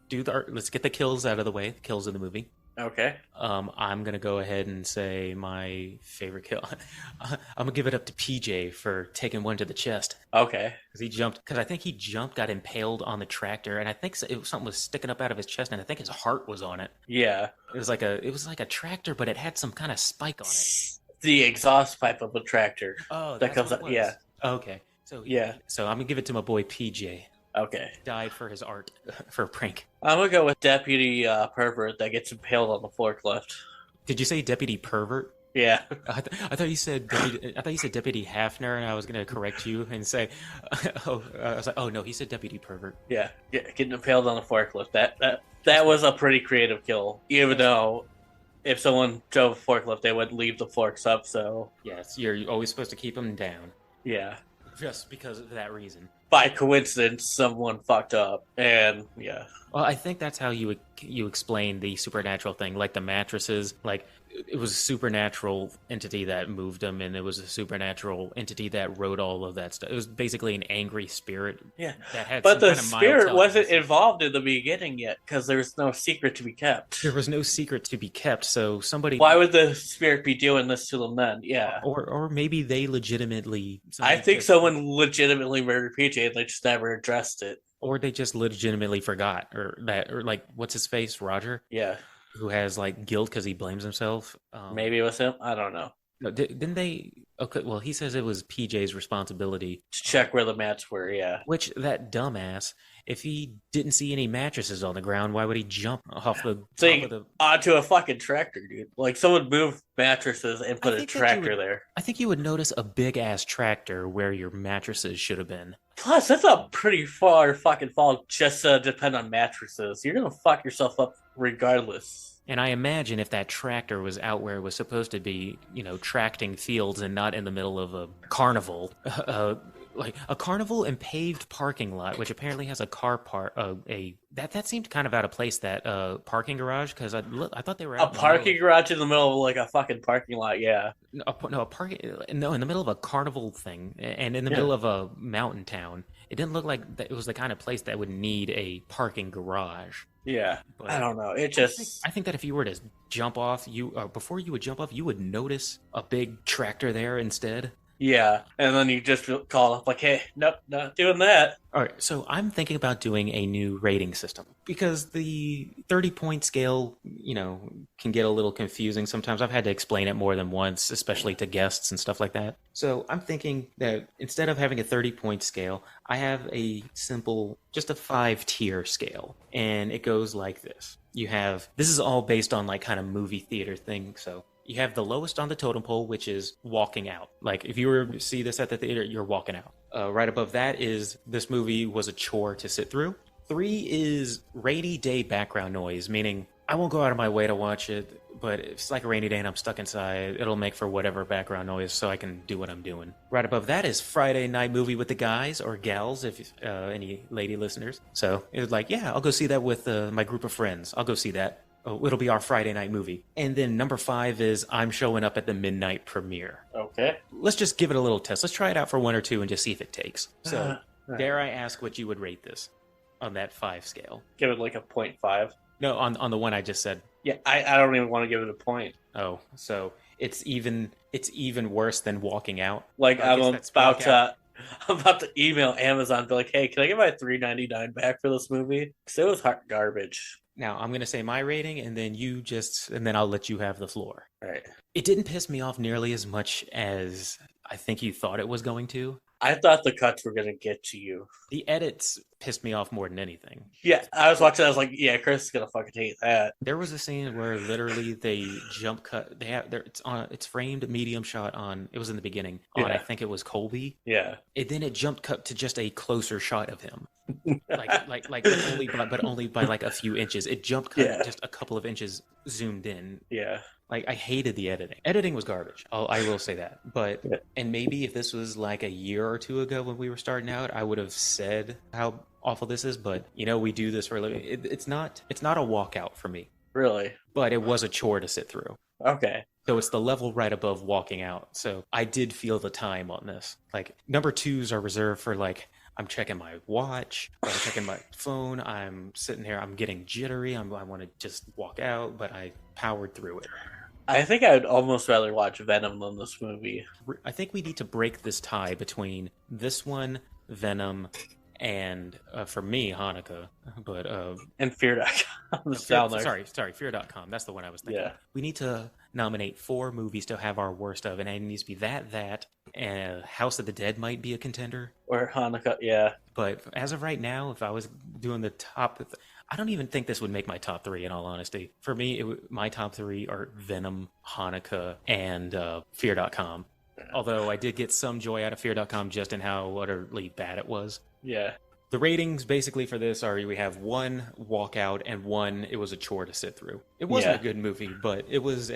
get the kills out of the way. The kills of the movie. Okay. I'm gonna go ahead and say my favorite kill. I'm gonna give it up to PJ for taking one to the chest Okay. because he jumped. Because I think he jumped, got impaled on the tractor, and I think something was sticking up out of his chest, and I think his heart was on it. Yeah. It was like a tractor, but it had some kind of spike on it. The exhaust pipe of a tractor Oh, that that's comes what it out. was. Yeah. Okay. Yeah. So I'm gonna give it to my boy PJ. Okay. Died for his art, for a prank. I'm gonna go with Deputy Pervert that gets impaled on the forklift. Did you say Deputy Pervert? Yeah. I thought you said Deputy Hafner, and I was gonna correct you and say, I was like, oh no, he said Deputy Pervert. Yeah. Getting impaled on the forklift. That was a pretty creative kill. Even though if someone drove a forklift, they would leave the forks up. So Yes, you're always supposed to keep them down, yeah. just because of that reason. By coincidence, someone fucked up, and yeah. Well, I think that's how you explain the supernatural thing, like the mattresses. Like it was a supernatural entity that moved them, and it was a supernatural entity that wrote all of that stuff. It was basically an angry spirit. Yeah, that had but some the kind of mild spirit wasn't telekinesis. involved in the beginning yet because there was no secret to be kept. There was no secret to be kept, so somebody. Why would the spirit be doing this to them then? Yeah, Or maybe they legitimately. I think someone legitimately murdered PJ and they just never addressed it. Or they just legitimately forgot, or like what's his face, Roger, Yeah, who has like guilt because he blames himself. maybe it was him. I don't know. No, didn't they? Okay, well, he says it was PJ's responsibility To check where the mats were. Yeah, which that dumbass, if he didn't see any mattresses on the ground, why would he jump off the top of the? onto a fucking tractor, dude. Like someone moved mattresses and put a think that tractor there. I think you would notice a big ass tractor where your mattresses should have been. Plus, that's a pretty far fucking fall just to depend on mattresses. You're gonna fuck yourself up regardless. And I imagine if that tractor was out where it was supposed to be, tracting fields and not in the middle of a carnival, like a carnival and paved parking lot, which apparently has a car park, that seemed kind of out of place. That parking garage, because I thought they were A out parking garage in the middle of like a fucking parking lot, yeah. in the middle of a carnival thing and in the middle of a mountain town. It didn't look like that it was the kind of place that would need a parking garage. Yeah. But I don't know. It just I think that if you were to jump off, before you would jump off, you would notice a big tractor there instead. yeah. And then you just call up like, hey, nope, not doing that. All right, so I'm thinking about doing a new rating system because the 30-point scale, can get a little confusing sometimes. I've had to explain it more than once, especially to guests and stuff like that. So I'm thinking that instead of having a 30-point scale, I have a simple, just a 5-tier scale, and it goes like this. This is all based on like kind of movie theater thing, so you have the lowest on the totem pole, which is walking out. Like if you were to see this at the theater, you're walking out. Right above that is this movie was a chore to sit through. 3 is rainy day background noise, meaning I won't go out of my way to watch it, but if it's like a rainy day and I'm stuck inside, it'll make for whatever background noise so I can do what I'm doing. Right above that is Friday night movie with the guys or gals, if any lady listeners. So it was like, yeah, I'll go see that with my group of friends. I'll go see that. Oh, it'll be our Friday night movie. And then number 5 is I'm showing up at the midnight premiere. Okay. Let's just give it a little test. Let's try it out for 1 or 2 and just see if it takes. So, dare I ask what you would rate this on that 5 scale? Give it like a 0.5. No, on the one I just said. Yeah, I don't even want to give it a point. Oh, so it's even worse than walking out. Like I guess that's walkout. I'm about to email Amazon, be like, hey, can I get my 3.99 back for this movie? Because it was hot garbage. Now I'm gonna say my rating, and then and then I'll let you have the floor. All right. It didn't piss me off nearly as much as I think you thought it was going to. I thought the cuts were gonna get to you. The edits pissed me off more than anything. Yeah, I was watching. I was like, yeah, Chris is gonna fucking hate that. There was a scene where literally they jump cut. It's framed medium shot on. It was in the beginning on I Yeah, think it was Colby. yeah, And then it jumped cut to just a closer shot of him, but only by like a few inches. It jump cut yeah, just a couple of inches zoomed in. yeah, Like I hated the editing. Editing was garbage. I will say that. But yeah. and maybe if this was like a year or two ago when we were starting out, I would have said how awful this is. But we do this for a living. It's not a walkout for me. Really? But it was a chore to sit through. Okay. So it's the level right above walking out. So I did feel the time on this. Like number twos are reserved for like I'm checking my watch, or I'm checking my phone. I'm sitting here. I'm getting jittery. I want to just walk out, but I powered through it. I think I would almost rather watch Venom than this movie. I think we need to break this tie between this one, Venom, and for me, Hanukkah. But And Fear.com is Fear, down there. sorry, Fear.com. That's the one I was thinking. Yeah. We need to nominate 4 movies to have our worst of, and it needs to be that, and House of the Dead might be a contender. Or Hanukkah, yeah. But as of right now, if I was doing the top, I don't even think this would make my top 3. In all honesty, for me, my top 3 are Venom, Hanukkah, and Fear.com. Although I did get some joy out of Fear.com just in how utterly bad it was. Yeah. The ratings basically for this are we have 1 walkout and 1 it was a chore to sit through. It wasn't a good movie, but it was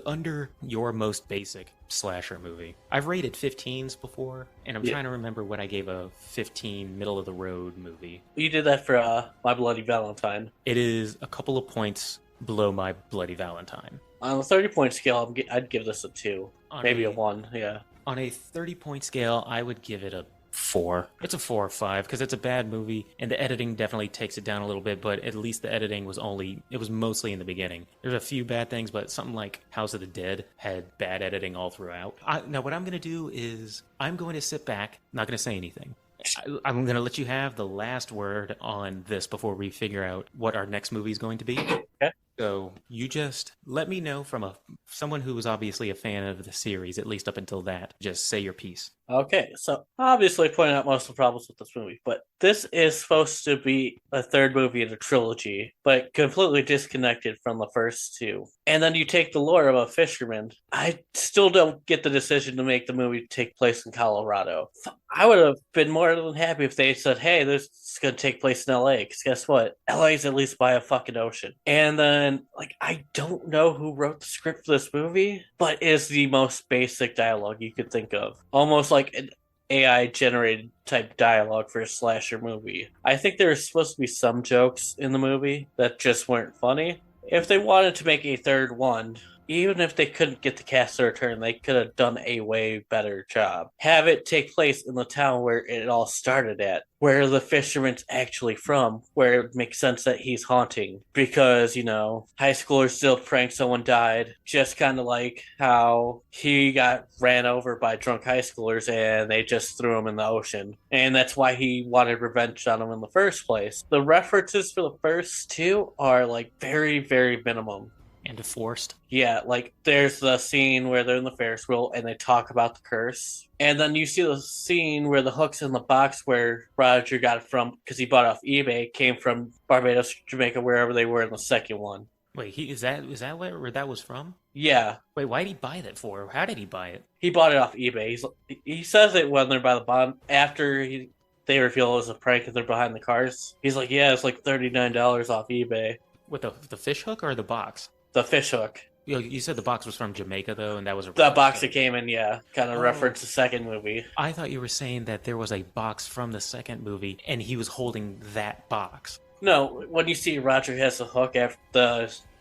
under your most basic slasher movie. I've rated 15s before, and I'm trying to remember what I gave a 15 middle of the road movie. You did that for My Bloody Valentine. It is a couple of points below My Bloody Valentine. On a 30-point scale, I'd give this a 2. Maybe a 1, yeah. On a 30-point scale, I would give it a 4. It's a 4 or 5 because it's a bad movie, and the editing definitely takes it down a little bit, but at least the editing was mostly in the beginning. There's a few bad things, but something like House of the Dead had bad editing all throughout. Now what I'm going to do is I'm going to sit back, not going to say anything. I'm going to let you have the last word on this before we figure out what our next movie is going to be. Okay. So you just let me know from someone who was obviously a fan of the series, at least up until that. Just say your piece. Okay, so obviously pointing out most of the problems with this movie, but this is supposed to be a third movie in a trilogy, but completely disconnected from the first 2. And then you take the lore of a fisherman. I still don't get the decision to make the movie take place in Colorado. I would have been more than happy if they said, hey, this is going to take place in LA, because guess what? LA is at least by a fucking ocean. And then, I don't know who wrote the script for this movie, but it is the most basic dialogue you could think of. Almost like an AI generated type dialogue for a slasher movie. I think there was supposed to be some jokes in the movie that just weren't funny. If they wanted to make a third one, even if they couldn't get the cast to return, they could have done a way better job. Have it take place in the town where it all started at, where the fisherman's actually from, where it makes sense that he's haunting. Because, high schoolers still prank someone died, just kind of like how he got ran over by drunk high schoolers and they just threw him in the ocean. And that's why he wanted revenge on him in the first place. The references for the first 2 are very, very minimum. And forced. Yeah, there's the scene where they're in the Ferris wheel and they talk about the curse. And then you see the scene where the hook's in the box where Roger got it from, because he bought it off eBay, came from Barbados, Jamaica, wherever they were in the second one. Wait, is that where that was from? Yeah. Wait, why did he buy that for? How did he buy it? He bought it off eBay. He says it when they're by the bond. After they reveal it was a prank and they're behind the cars. He's like, yeah, it's $39 off eBay. With the fish hook or the box? The fish hook. You said the box was from Jamaica, though, and that was the box that came in, yeah, kind of referenced the second movie. I thought you were saying that there was a box from the second movie, and he was holding that box. No, when you see Roger has the hook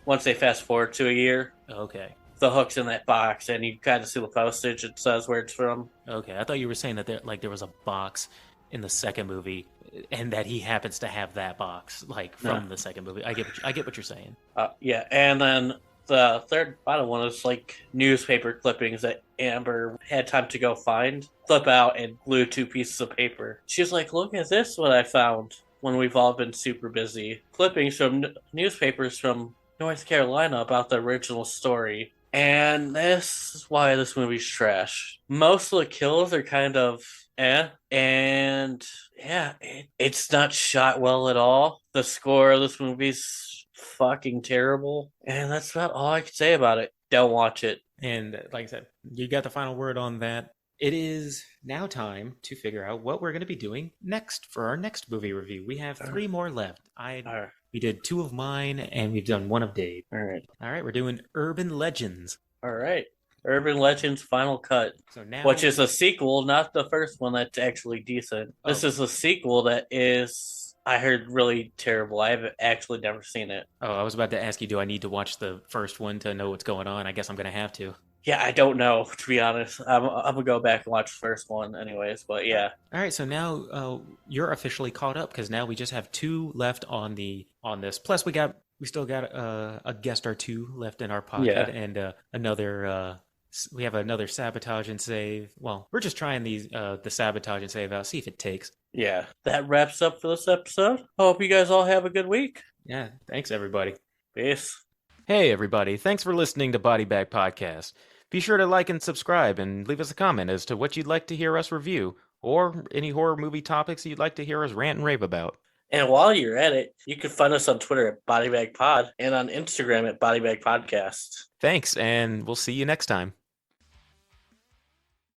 once they fast forward to a year. Okay. The hook's in that box, and you kind of see the postage. It says where it's from. Okay, I thought you were saying that there was a box in the second movie, and that he happens to have that box from the second movie. I get what you're saying. Yeah, and then The third bottom one is like newspaper clippings that Amber had time to go find, flip out, and glue two pieces of paper. She's like, "Look at this! What I found." When we've all been super busy, clippings from newspapers from North Carolina about the original story. And this is why this movie's trash. Most of the kills are kind of and yeah, it's not shot well at all. The score of this movie's fucking terrible, and that's about all I can say about it. Don't watch it. And like I said, you got the final word on that. It is now time to figure out what we're going to be doing next for our next movie review. We have three more left. We did two of mine, and we've done one of Dave. All right. All right, we're doing Urban Legends. All right. Urban Legends Final Cut, So now, which is a sequel, not the first one that's actually decent. This is a sequel that is, I heard, really terrible. I've actually never seen it. Oh, I was about to ask you, do I need to watch the first one to know what's going on? I guess I'm going to have to. Yeah, I don't know, to be honest. I'm gonna go back and watch the first one anyways, but yeah. All right, so now you're officially caught up because now we just have two left on this. Plus, we still got a guest or two left in our pocket, and we have another sabotage and save. Well, we're just trying the sabotage and save out, see if it takes. Yeah, that wraps up for this episode. Hope you guys all have a good week. Yeah, thanks everybody. Peace. Hey everybody, thanks for listening to Body Bag Podcast. Be sure to like and subscribe and leave us a comment as to what you'd like to hear us review, or any horror movie topics you'd like to hear us rant and rave about. And while you're at it, you can find us on Twitter at BodyBagPod and on Instagram at BodyBagPodcast. Thanks, and we'll see you next time.